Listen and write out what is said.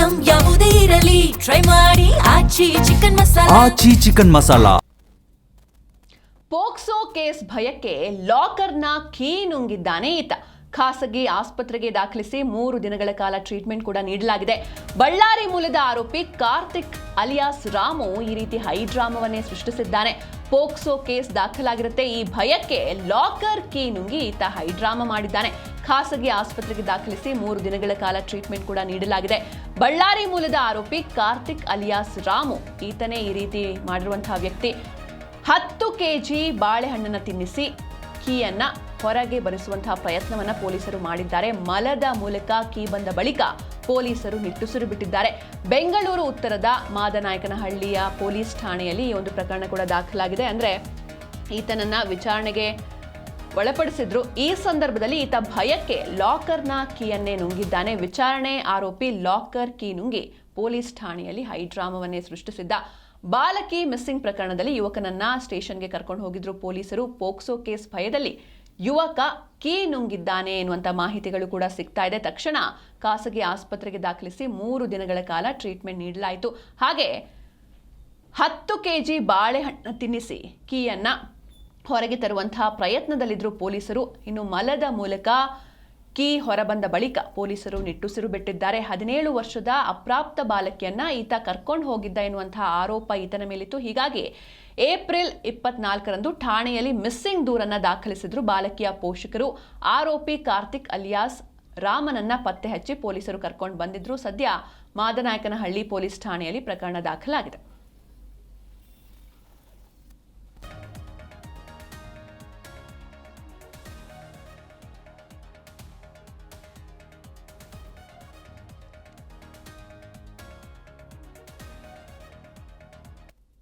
Item ಯಾವುದೇ ಇರಲಿ try ಮಾಡಿ ಆಚಿ ಚಿಕನ್ ಮಸಾಲಾ. ಆಚಿ ಚಿಕನ್ ಮಸಾಲಾ. ಪೋಕ್ಸೋ ಕೇಸ್ ಭಯಕ್ಕೆ ಲಾಕರ್ನ ಕೀ ನುಂಗಿದ್ದಾನೆ ಈತ. ಖಾಸಗಿ ಆಸ್ಪತ್ರೆಗೆ ದಾಖಲಿಸಿ 3 ದಿನಗಳ ಕಾಲ ಟ್ರೀಟ್ಮೆಂಟ್ ಕೂಡ ನೀಡಲಾಗಿದೆ. ಬಳ್ಳಾರಿ ಮೂಲದ ಆರೋಪಿ ಕಾರ್ತಿಕ್ ಅಲಿಯಾಸ್ ರಾಮು ಈ ರೀತಿ ಹೈಡ್ರಾಮವನ್ನೇ ಸೃಷ್ಟಿಸಿದ್ದಾನೆ. POCSO case ದಾಖಲಾಗಿರುತ್ತೆ. ಈ ಭಯಕ್ಕೆ ಲಾಕರ್ ಕೀ ನುಂಗಿ ಈತ ಹೈಡ್ರಾಮ ಮಾಡಿದ್ದಾನೆ. ಖಾಸಗಿ ಆಸ್ಪತ್ರೆಗೆ ದಾಖಲಿಸಿ 3 ದಿನಗಳ ಕಾಲ ಟ್ರೀಟ್ಮೆಂಟ್ ಕೂಡ ನೀಡಲಾಗಿದೆ. ಬಳ್ಳಾರಿ ಮೂಲದ ಆರೋಪಿ ಕಾರ್ತಿಕ್ ಅಲಿಯಾಸ್ ರಾಮು ಈತನೇ ಈ ರೀತಿ ಮಾಡಿರುವಂತಹ ವ್ಯಕ್ತಿ. 10 ಕೆಜಿ ಬಾಳೆಹಣ್ಣನ್ನು ತಿನ್ನಿಸಿ ಕೀಯನ್ನ ಹೊರಗೆ ಬರಿಸುವಂತಹ ಪ್ರಯತ್ನವನ್ನ ಪೊಲೀಸರು ಮಾಡಿದ್ದಾರೆ. ಮಲದ ಮೂಲಕ ಕೀ ಬಂದ ಬಳಿಕ ಪೊಲೀಸರು ನಿಟ್ಟುಸಿರು ಬಿಟ್ಟಿದ್ದಾರೆ. ಬೆಂಗಳೂರು ಉತ್ತರದ ಮಾದನಾಯಕನಹಳ್ಳಿಯ ಪೊಲೀಸ್ ಠಾಣೆಯಲ್ಲಿ ಈ ಒಂದು ಪ್ರಕರಣ ಕೂಡ ದಾಖಲಾಗಿದೆ. ಅಂದ್ರೆ ಈತನನ್ನ ವಿಚಾರಣೆಗೆ ಒಳಪಡಿಸಿದ್ರು. ಈ ಸಂದರ್ಭದಲ್ಲಿ ಈತ ಭಯಕ್ಕೆ ಲಾಕರ್ನ ಕೀಯನ್ನೇ ನುಂಗಿದ್ದಾನೆ. ವಿಚಾರಣೆ ಆರೋಪಿ ಲಾಕರ್ ಕೀ ನುಂಗಿ ಪೊಲೀಸ್ ಠಾಣೆಯಲ್ಲಿ ಹೈಡ್ರಾಮವನ್ನೇ ಸೃಷ್ಟಿಸಿದ್ದ. ಬಾಲಕಿ ಮಿಸ್ಸಿಂಗ್ ಪ್ರಕರಣದಲ್ಲಿ ಯುವಕನನ್ನ ಸ್ಟೇಷನ್ಗೆ ಕರ್ಕೊಂಡು ಹೋಗಿದ್ರು ಪೊಲೀಸರು. ಪೋಕ್ಸೋ ಕೇಸ್ ಭಯದಲ್ಲಿ ಯುವಕ ಕೀ ನುಂಗಿದ್ದಾನೆ ಎನ್ನುವಂತ ಮಾಹಿತಿಗಳು ಕೂಡ ಸಿಗ್ತಾ ಇದೆ. ತಕ್ಷಣ ಖಾಸಗಿ ಆಸ್ಪತ್ರೆಗೆ ದಾಖಲಿಸಿ 3 ದಿನಗಳ ಕಾಲ ಟ್ರೀಟ್ಮೆಂಟ್ ನೀಡಲಾಯಿತು. ಹಾಗೆ 10 ಕೆಜಿ ಬಾಳೆಹಣ್ಣು ತಿನ್ನಿಸಿ ಕೀಯನ್ನ ಹೊರಗೆ ತರುವಂತಹ ಪ್ರಯತ್ನದಲ್ಲಿದ್ರು ಪೊಲೀಸರು. ಇನ್ನು ಮಲದ ಮೂಲಕ ಕೀ ಹೊರಬಂದ ಬಳಿಕ ಪೊಲೀಸರು ನಿಟ್ಟುಸಿರು ಬಿಟ್ಟಿದ್ದಾರೆ. 17 ವರ್ಷದ ಅಪ್ರಾಪ್ತ ಬಾಲಕಿಯನ್ನ ಈತ ಕರ್ಕೊಂಡು ಹೋಗಿದ್ದ ಎನ್ನುವಂತಹ ಆರೋಪ ಈತನ ಮೇಲಿತ್ತು. ಹೀಗಾಗಿ ಏಪ್ರಿಲ್ 24ರಂದು ಠಾಣೆಯಲ್ಲಿ ಮಿಸ್ಸಿಂಗ್ ದೂರನ್ನ ದಾಖಲಿಸಿದ್ರು ಬಾಲಕಿಯ ಪೋಷಕರು. ಆರೋಪಿ ಕಾರ್ತಿಕ್ ಅಲಿಯಾಸ್ ರಾಮನನ್ನ ಪತ್ತೆ ಹಚ್ಚಿ ಪೊಲೀಸರು ಕರ್ಕೊಂಡು ಬಂದಿದ್ರು. ಸದ್ಯ ಮಾದನಾಯಕನಹಳ್ಳಿ ಪೊಲೀಸ್ ಠಾಣೆಯಲ್ಲಿ ಪ್ರಕರಣ ದಾಖಲಾಗಿದೆ.